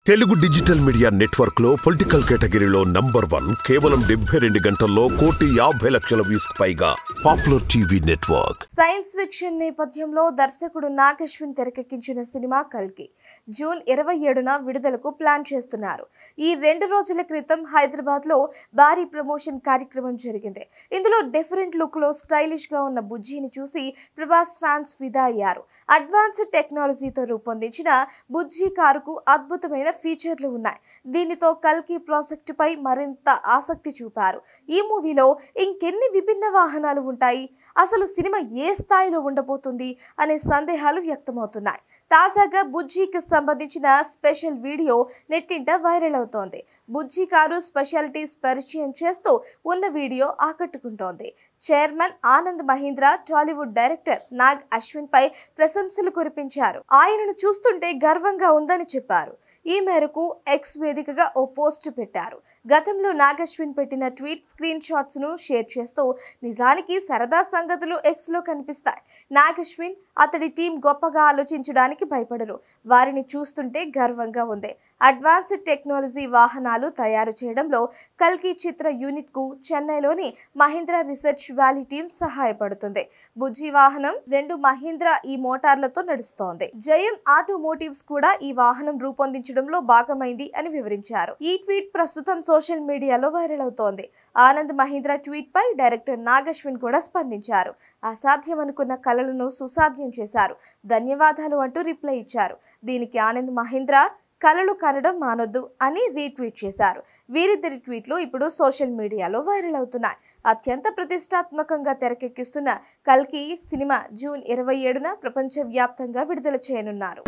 Telugu digital media network లో political కేటగిరీలో number 1 కేవలం 72 గంటల్లో 1,50,00,000 వ్యూస్ పైగా popular TV network. Science fiction నేపథ్యంలో దర్శకుడు నాగశ్విన్ తెరకెక్కించిన సినిమా కల్కి జూన్ 27న విడుదలకు ప్లాన్ చేస్తున్నారు. ఈ 2 రోజుల క్రితం హైదరాబాద్ లో భారీ ప్రమోషన్ కార్యక్రమం జరిగింది. ఇందులో డిఫరెంట్ లుక్ లో స్టైలిష్ గా ఉన్న బుజ్జిని చూసి ప్రభాస్ ఫ్యాన్స్ ఫిదా అయ్యారు. అడ్వాన్స్డ్ టెక్నాలజీతో రూపొందించిన బుజ్జి కారుకు అద్భుతమైన ఫీచర్లు ఉన్నాయి. దీనితో కల్కి ప్రాజెక్టు పై మరింత ఆసక్తి చూపారు. ఈ మూవీలో ఇంకెన్ని విభిన్న వాహనాలు ఉంటాయి, అసలు సినిమా ఏ స్థాయిలో ఉండబోతుంది అనే సందేహాలు వ్యక్తమవుతున్నాయి. తాజాగా బుజ్జికి సంబంధించిన స్పెషల్ వీడియో నెట్టింట వైరల్ అవుతోంది. బుజ్జి కారు స్పెషాలిటీస్ పరిచయం చేస్తూ ఉన్న వీడియో ఆకట్టుకుంటోంది. చైర్మన్ ఆనంద్ మహీంద్రా టాలీవుడ్ డైరెక్టర్ నాగ్ అశ్విన్ పై ప్రశంసలు కురిపించారు. ఆయనను చూస్తుంటే గర్వంగా ఉందని చెప్పారు. ఈ మేరకు ఎక్స్ వేదికగా ఓ పోస్ట్ పెట్టారు. గతంలో నాగ్ అశ్విన్ పెట్టిన ట్వీట్ స్క్రీన్ షాట్స్ ను షేర్ చేస్తూ నిజానికి సరదా సంగతులు ఎక్స్ లో కనిపిస్తాయి. నాగ్ అశ్విన్ అతడి టీం గొప్పగా ఆలోచించడానికి భయపడరు. వారిని చూస్తుంటే గర్వంగా ఉంది. అడ్వాన్స్డ్ టెక్నాలజీ వాహనాలు తయారు చేయడంలో కల్కి చిత్ర యూనిట్ కు చెన్నైలోని మహీంద్రా రీసెర్చ్ వ్యాలీ టీం సహాయపడుతుంది. బుజ్జి వాహనం 2 మహీంద్రా ఈ మోటార్లతో నడుస్తోంది. జయం ఆటోమోటివ్స్ కూడా ఈ వాహనం రూపొందించడంలో భాగమైంది అని వివరించారు. ఈ ట్వీట్ ప్రస్తుతం సోషల్ మీడియాలో వైరల్ అవుతోంది. ఆనంద్ మహీంద్రా ట్వీట్ పై డైరెక్టర్ నాగ్ అశ్విన్ కూడా స్పందించారు. అసాధ్యమనుకున్న కలలను సుసాధ్యం చేశారు, ధన్యవాదాలు అంటూ రిప్లై ఇచ్చారు. దీనికి ఆనంద్ మహీంద్రా కలలు కనడం మానొద్దు అని రీట్వీట్ చేశారు. వీరిద్దరి ట్వీట్లు ఇప్పుడు సోషల్ మీడియాలో వైరల్ అవుతున్నాయి. అత్యంత ప్రతిష్టాత్మకంగా తెరకెక్కిస్తున్న కల్కి సినిమా జూన్ 27న ప్రపంచవ్యాప్తంగా విడుదల చేయనున్నారు.